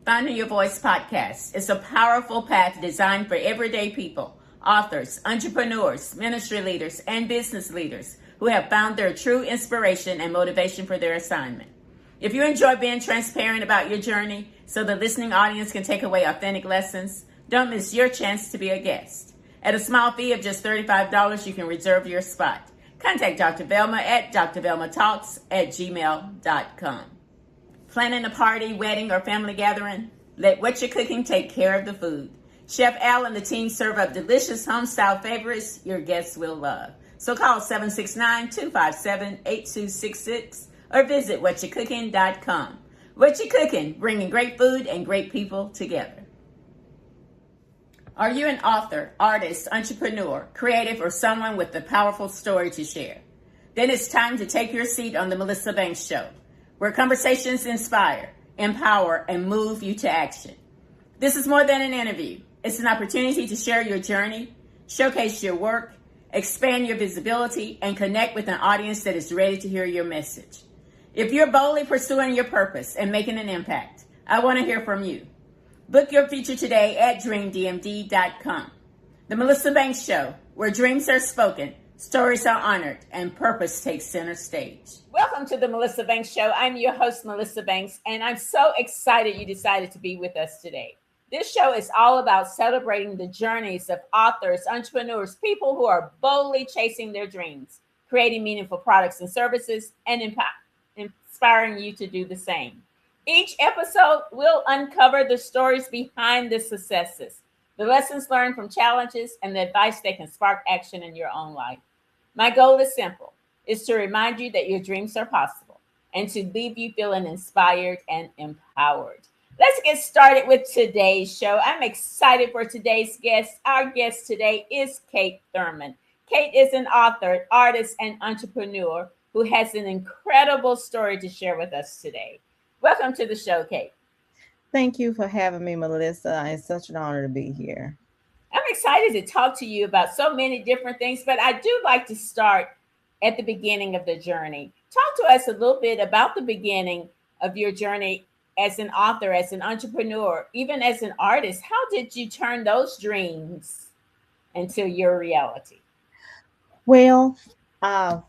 Finding Your Voice podcast is a powerful path designed for everyday people, authors, entrepreneurs, ministry leaders, and business leaders who have found their true inspiration and motivation for their assignment. If you enjoy being transparent about your journey so the listening audience can take away authentic lessons, don't miss your chance to be a guest. At a small fee of just $35, you can reserve your spot. Contact Dr. Velma at drvelmatalks@gmail.com. Planning a party, wedding, or family gathering? Let What You're Cooking take care of the food. Chef Al and the team serve up delicious home-style favorites your guests will love. So call 769-257-8266 or visit whatyourcooking.com. What You Cooking, bringing great food and great people together. Are you an author, artist, entrepreneur, creative, or someone with a powerful story to share? Then it's time to take your seat on the Melissa Banks Show, where conversations inspire, empower, and move you to action. This is more than an interview. It's an opportunity to share your journey, showcase your work, expand your visibility, and connect with an audience that is ready to hear your message. If you're boldly pursuing your purpose and making an impact, I want to hear from you. Book your feature today at dreamdmd.com. The Melissa Banks Show, where dreams are spoken, stories are honored, and purpose takes center stage. Welcome to the Melissa Banks Show. I'm your host, Melissa Banks, and I'm so excited you decided to be with us today. This show is all about celebrating the journeys of authors, entrepreneurs, people who are boldly chasing their dreams, creating meaningful products and services, and inspiring you to do the same. Each episode will uncover the stories behind the successes, the lessons learned from challenges, and the advice that can spark action in your own life. My goal is simple, is to remind you that your dreams are possible and to leave you feeling inspired and empowered. Let's get started with today's show. I'm excited for today's guest. Our guest today is Kate Thurman. Kate is an author, artist, and entrepreneur who has an incredible story to share with us today. Welcome to the show, Kate. Thank you for having me, Melissa. It's such an honor to be here. I'm excited to talk to you about so many different things, but I do like to start at the beginning of the journey. Talk to us a little bit about the beginning of your journey as an author, as an entrepreneur, even as an artist. How did you turn those dreams into your reality? Well, I'll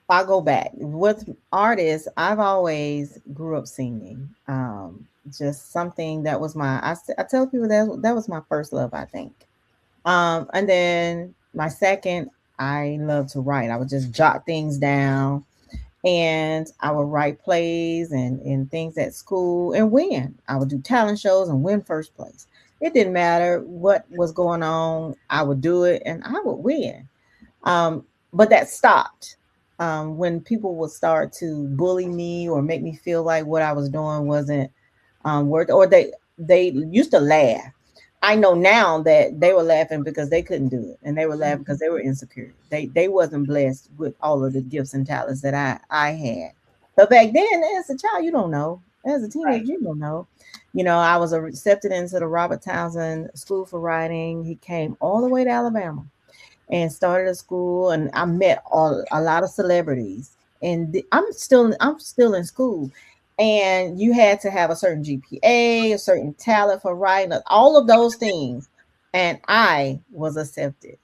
go back. With artists, I've always grew up singing. Just something that was I tell people that was my first love, I think. And then my second, I love to write. I would just jot things down and I would write plays and things at school and win. I would do talent shows and win first place. It didn't matter what was going on. I would do it and I would win. But that stopped. When people would start to bully me or make me feel like what I was doing wasn't worth, or they used to laugh. I know now that they were laughing because they couldn't do it, and they were laughing because they were insecure. They wasn't blessed with all of the gifts and talents that I had. But back then, as a child, you don't know. As a teenager, you don't know. You know, I was accepted into the Robert Townsend School for Writing. He came all the way to Alabama and started a school, and I met a lot of celebrities. And I'm still in school, and you had to have a certain GPA, a certain talent for writing, all of those things. And I was accepted.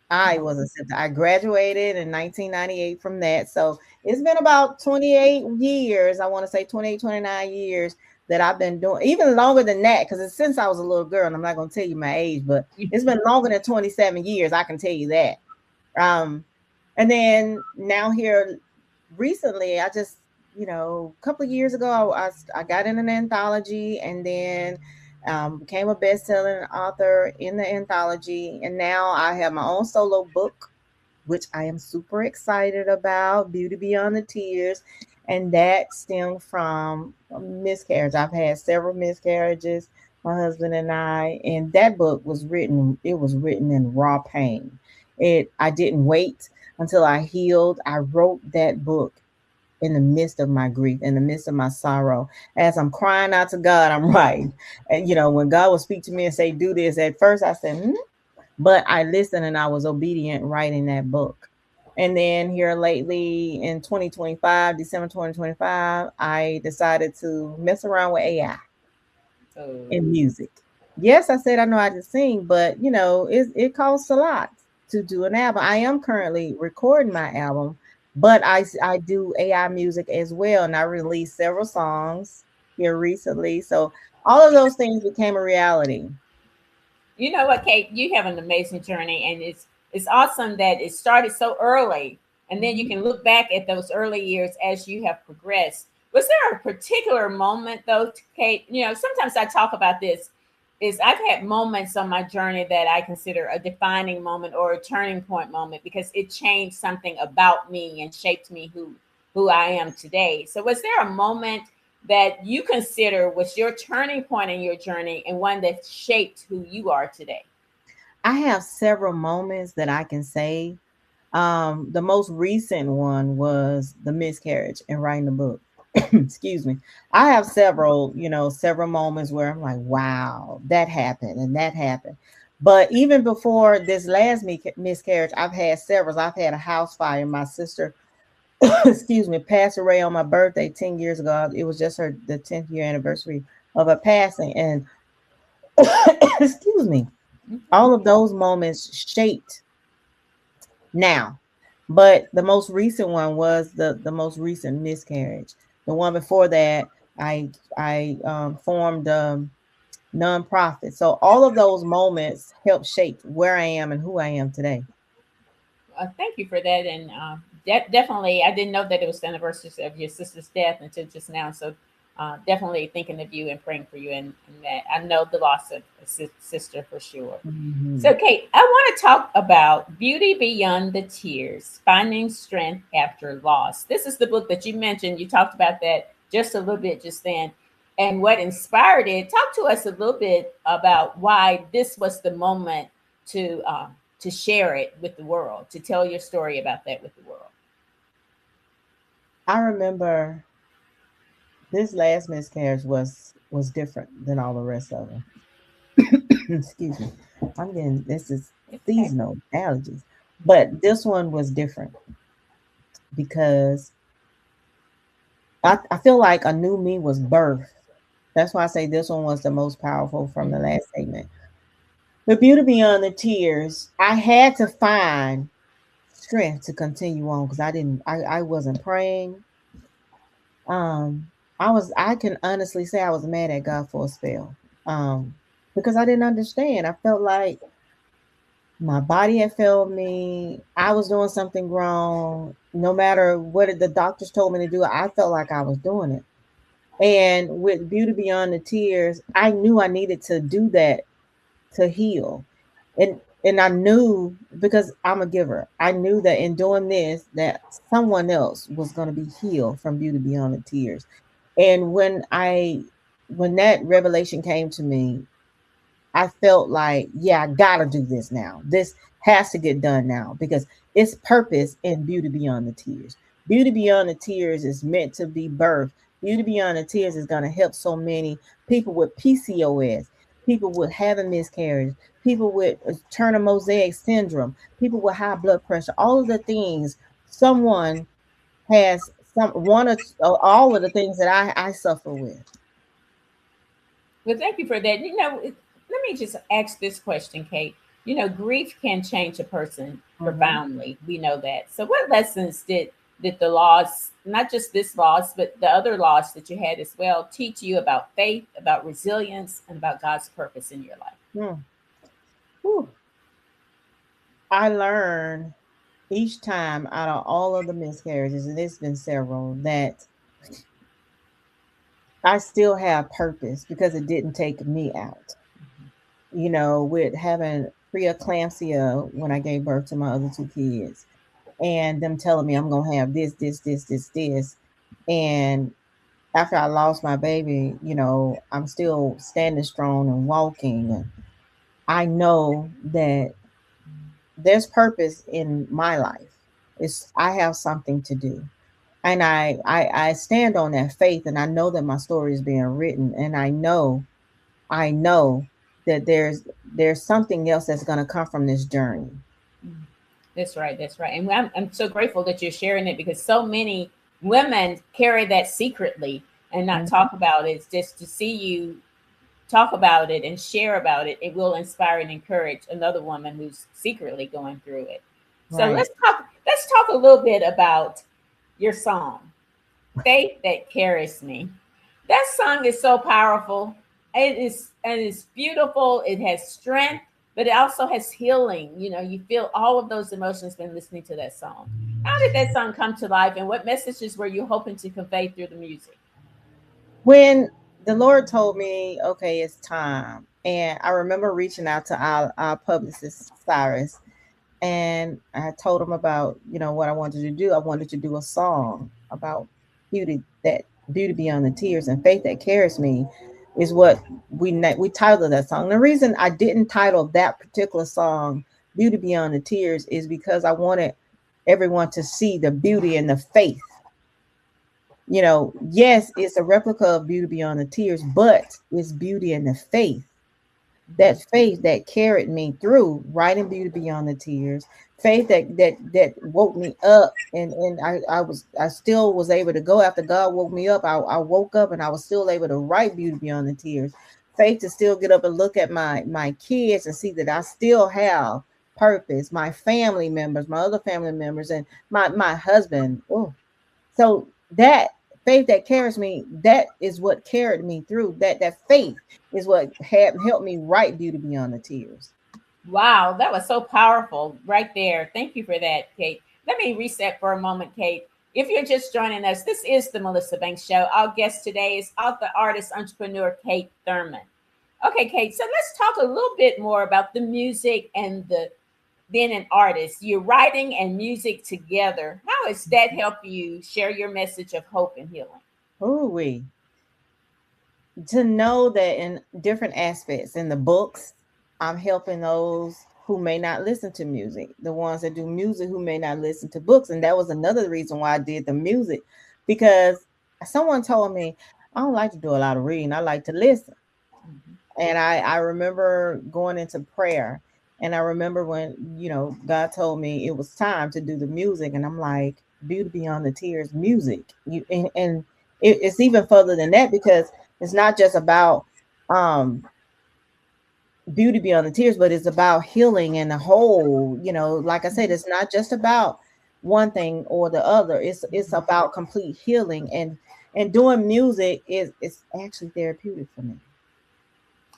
I graduated in 1998 from that. So it's been about 28 years. I want to say 28, 29 years that I've been doing, even longer than that, because it's since I was a little girl, and I'm not going to tell you my age, but it's been longer than 27 years. I can tell you that. And then now here recently, I just, a couple of years ago, I got in an anthology, and then became a best-selling author in the anthology. And now I have my own solo book, which I am super excited about, Beauty Beyond the Tears. And that stemmed from a miscarriage. I've had several miscarriages, my husband and I, and that book was written in raw pain. I didn't wait until I healed. I wrote that book in the midst of my grief, in the midst of my sorrow. As I'm crying out to God, I'm writing. And, when God would speak to me and say, do this, at first I said, but I listened and I was obedient writing that book. And then here lately in 2025, December 2025, I decided to mess around with AI. Oh, in music. Yes, I said I know how to sing, but it costs a lot to do an album. I am currently recording my album, but I do AI music as well, and I released several songs here recently. So all of those things became a reality. you know what, Kate? You have an amazing journey, and it's awesome that it started so early, and then you Mhm. can look back at those early years as you have progressed. Was there a particular moment, though, Kate? You know, sometimes I talk about this. Is I've had moments on my journey that I consider a defining moment or a turning point moment because it changed something about me and shaped me who I am today. So, was there a moment that you consider was your turning point in your journey and one that shaped who you are today? I have several moments that I can say. The most recent one was the miscarriage and writing the book. Excuse me. I have several moments where I'm like, wow, that happened and that happened. But even before this last miscarriage, I've had several. I've had a house fire. My sister, excuse me, passed away on my birthday 10 years ago. It was just the 10th year anniversary of her passing. And excuse me, Mhm. all of those moments shaped now. But the most recent one was the most recent miscarriage. The one before that, I formed nonprofit. So all of those moments helped shape where I am and who I am today. Thank you for that, and definitely, I didn't know that it was the anniversary of your sister's death until just now. So, definitely thinking of you and praying for you, and that I know the loss of a sister for sure. Mhm. So, Kate, I want to talk about Beauty Beyond the Tears, Finding Strength After Loss. This is the book that you mentioned. You talked about that just a little bit just then. And what inspired it? Talk to us a little bit about why this was the moment to share it with the world, to tell your story about that with the world. I remember this last miscarriage was different than all the rest of them. Excuse me. I'm getting this is It's okay. seasonal allergies. But this one was different because I feel like a new me was birthed. That's why I say this one was the most powerful from the Mhm. last statement. The beauty beyond the tears, I had to find strength to continue on because I wasn't praying. Um, I can honestly say I was mad at God for a spell. Because I didn't understand. I felt like my body had failed me. I was doing something wrong. No matter what the doctors told me to do, I felt like I was doing it. And with Beauty Beyond the Tears, I knew I needed to do that to heal. And I knew because I'm a giver. I knew that in doing this that someone else was going to be healed from Beauty Beyond the Tears. And when that revelation came to me, I felt like, yeah, I gotta do this now. This has to get done now because it's purpose in Beauty Beyond the Tears. Beauty Beyond the Tears is meant to be birth. Beauty Beyond the Tears is going to help so many people with PCOS, people with having miscarriage, people with Turner mosaic syndrome, people with high blood pressure, all of the things someone has some one or all of the things that I suffer with. Well, thank you for that. Let me just ask this question, Kate. You know, grief can change a person Mhm. profoundly. We know that. So, what lessons did the loss, not just this loss, but the other loss that you had as well, teach you about faith, about resilience, and about God's purpose in your life? Hmm. Whew. I learned each time out of all of the miscarriages, and it's been several, that I still have purpose because it didn't take me out. With having preeclampsia when I gave birth to my other two kids, and them telling me I'm gonna have this. And after I lost my baby, I'm still standing strong and walking. And I know that there's purpose in my life. I have something to do. And I stand on that faith, and I know that my story is being written, and I know that there's something else that's going to come from this journey. Mm. That's right. That's right. And I'm so grateful that you're sharing it because so many women carry that secretly and not Mhm. talk about it. It's just to see you talk about it and share about it, it will inspire and encourage another woman who's secretly going through it. So Right. let's talk a little bit about your song, Faith That Carries Me. That song is so powerful. It's beautiful. It has strength, but it also has healing. You know, you feel all of those emotions when listening to that song. How did that song come to life, and what messages were you hoping to convey through the music? When the Lord told me, okay, it's time. And I remember reaching out to our publicist, Cyrus, and I told him about, what I wanted to do. I wanted to do a song about beauty, that beauty beyond the tears, and faith that carries me is what we titled that song. The reason I didn't title that particular song Beauty Beyond the Tears is because I wanted everyone to see the beauty and the faith. Yes, it's a replica of Beauty Beyond the Tears, but it's beauty and the faith. That faith that carried me through writing Beauty Beyond the Tears, faith that woke me up, and I still was able to go after God woke me up. I woke up and I was still able to write Beauty Beyond the Tears. Faith to still get up and look at my kids and see that I still have purpose, my family members, my other family members, and my husband. Oh, so that faith that carries me, that is what carried me through. That faith is what had helped me write Beauty Beyond the Tears. Wow, that was so powerful right there. Thank you for that, Kate. Let me reset for a moment, Kate. If you're just joining us, this is the Melissa Banks Show. Our guest today is author, artist, entrepreneur Kate Thurman. Okay, Kate, so let's talk a little bit more about the music and the being an artist. You're writing and music together. How has that helped you share your message of hope and healing? Oh, we to know that in different aspects in the books, I'm helping those who may not listen to music, the ones that do music who may not listen to books. And that was another reason why I did the music, because someone told me I don't like to do a lot of reading, I like to listen. And I remember going into prayer, and I remember when, God told me it was time to do the music, and I'm like, Beauty Beyond the Tears music. It's even further than that, because it's not just about um beauty beyond the tears, but it's about healing and the whole. Like I said, it's not just about one thing or the other. It's about complete healing, and doing music is actually therapeutic for me.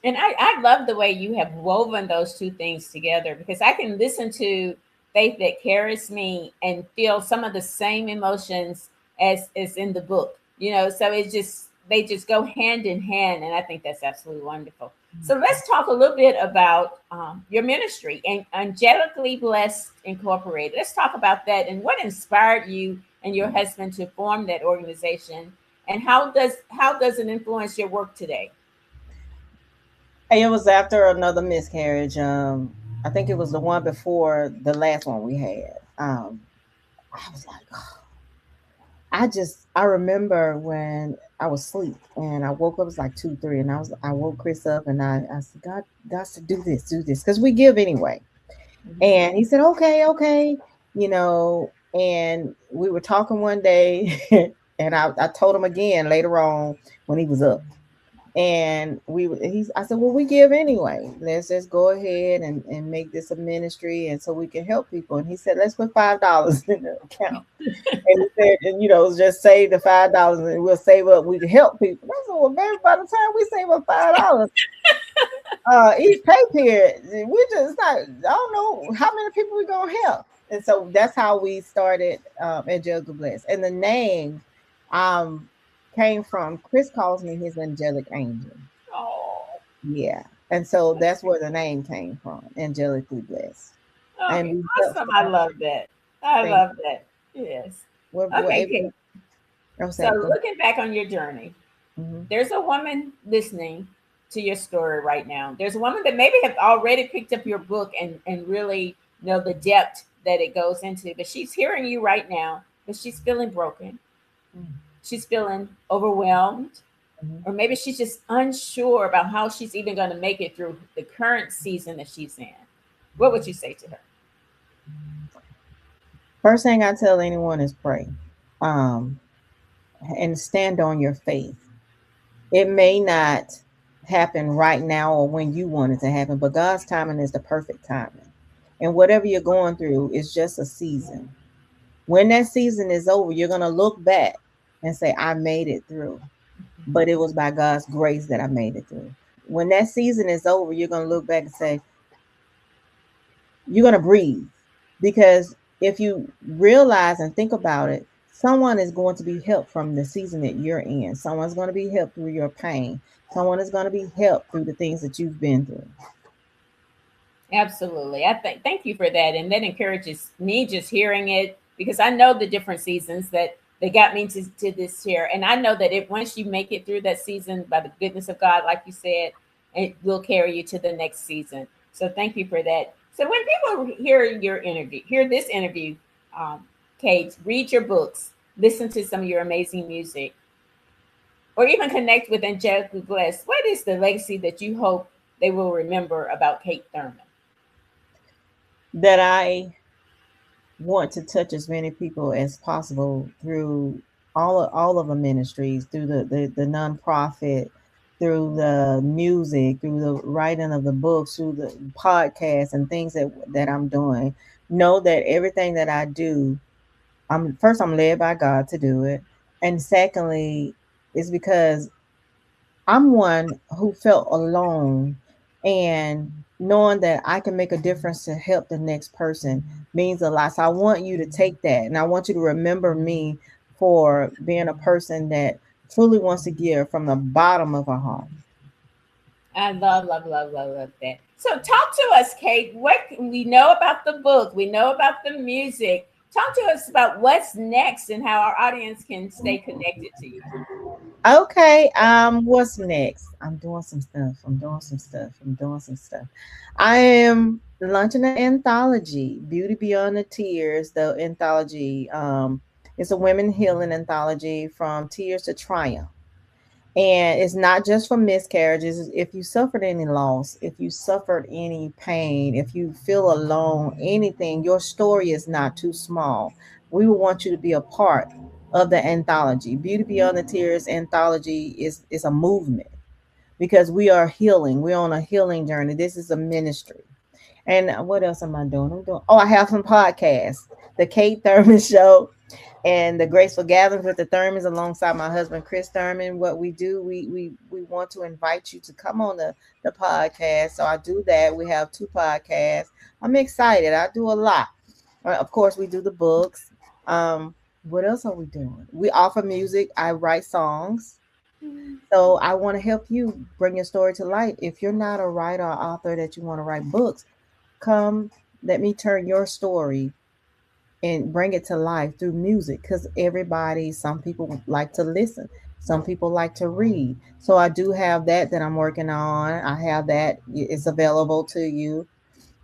And I love the way you have woven those two things together, because I can listen to Faith That Carries Me and feel some of the same emotions as is in the book. You know, so it just they just go hand in hand, and I think that's absolutely wonderful. So let's talk a little bit about your ministry and Angelically Blessed Incorporated. Let's talk about that and what inspired you and your husband to form that organization, and how does it influence your work today? Hey, it was after another miscarriage. I think it was the one before the last one we had. I was like, I remember when I was asleep and I woke up, it was like 2, 3, and I woke Chris up, and I said, God said, do this, because we give anyway. Mhm. And he said, okay, and we were talking one day, and I told him again later on when he was up. And I said, well, we give anyway. Let's just go ahead and make this a ministry, and so we can help people. And he said, let's put $5 in the account. And he said, and just save the $5 and we'll save up. We can help people. I said, well, baby, by the time we save up $5, each pay period, we just not. I don't know how many people we gonna help. And so that's how we started Angelica Bless. And the name um came from Chris calls me his angelic angel. Oh, Yeah. And so that's where the name came from, angelically blessed. And okay, we help awesome. I so love that. I think love that. Yes. we're Okay, able Kate. to So say go. looking back on your journey, Mhm. there's a woman listening to your story right now. There's a woman that maybe have already picked up your book and really know the depth that it goes into, but she's hearing you right now, but she's feeling broken. She's feeling overwhelmed, Mhm. or maybe she's just unsure about how she's even going to make it through the current season that she's in. What would you say to her? First thing I tell anyone is pray, um, and stand on your faith. It may not. happen right now or when you want it to happen, but God's timing is the perfect timing. And whatever you're going through is just a season. When that season is over, you're going to look back and say, I made it through, but it was by God's grace that I made it through. When that season is over, you're going to look back and say, you're going to breathe, because if you realize and think about it, someone is going to be helped from the season that you're in. Someone's going to be helped through your pain. Someone is going to be helped through the things that you've been through. Absolutely. I think thank you for that. And that encourages me just hearing it, because I know the different seasons that got me to this here. And I know that if once you make it through that season by the goodness of God, like you said, it will carry you to the next season. So thank you for that. So when people hear this interview, um, Kate, read your books, listen to some of your amazing music, or even connect with Angelica Bless, what is the legacy that you hope they will remember about Kate Thurman? That I want to touch as many people as possible through all of the ministries, through the nonprofit, through the music, through the writing of the books, through the podcasts and things that I'm doing. Know that everything that I do, I'm led by God to do it. And secondly, is because I'm one who felt alone, and knowing that I can make a difference to help the next person means a lot. So I want you to take that, and I want you to remember me for being a person that truly wants to give from the bottom of her heart. I love, love, love, love, love that. So, talk to us, Kate. What we know about the book, we know about the music. Talk to us about what's next and how our audience can stay connected to you. Okay, what's next? I'm doing some stuff. I am launching an anthology, Beauty Beyond the Tears, the anthology. It's a women healing anthology from tears to triumph. And it's not just for miscarriages. If you suffered any loss, if you suffered any pain, if you feel alone, anything, your story is not too small. We will want you to be a part of the anthology. Beauty Beyond the Tears anthology is a movement, because we are healing. We're on a healing journey. This is a ministry. And what else am I doing? I have some podcasts. The Kate Thurman Show and the Graceful Gatherings with the Thurmans, alongside my husband Chris Thurman. What we do, we want to invite you to come on the podcast. So I do that. We have 2 podcasts. I'm excited. I do a lot. Of course, we do the books. What else are we doing? We offer music. I write songs. So I want to help you bring your story to life. If you're not a writer or author that you want to write books, come, let me turn your story and bring it to life through music, because some people like to listen, some people like to read. So I do have that I'm working on. I have that, it's available to you,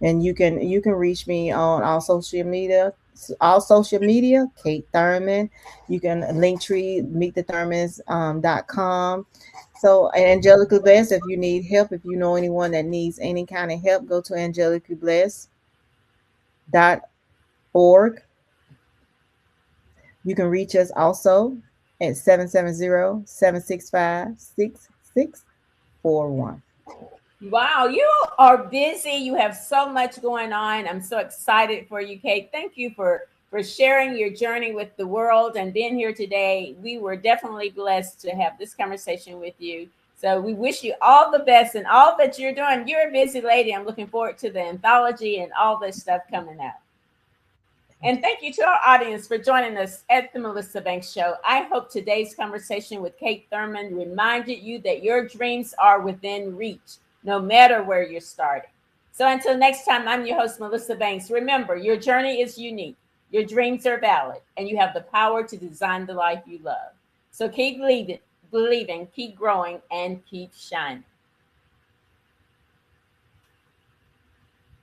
and you can reach me on all social media, Kate Thurman. You can link tree meet the Thurmans .com. So, and Angelica Bless, if you need help, if you know anyone that needs any kind of help, go to angelicabless.org. You can reach us also at 770-765-6641. Wow, you are busy. You have so much going on. I'm so excited for you, Kate. Thank you for sharing your journey with the world and being here today. We were definitely blessed to have this conversation with you. So we wish you all the best and all that you're doing. You're a busy lady. I'm looking forward to the anthology and all this stuff coming out. And thank you to our audience for joining us at the Melissa Banks Show. I hope today's conversation with Kate Thurman reminded you that your dreams are within reach, no matter where you're starting. So until next time, I'm your host, Melissa Banks. Remember, your journey is unique, your dreams are valid, and you have the power to design the life you love. So keep believing, keep growing, and keep shining.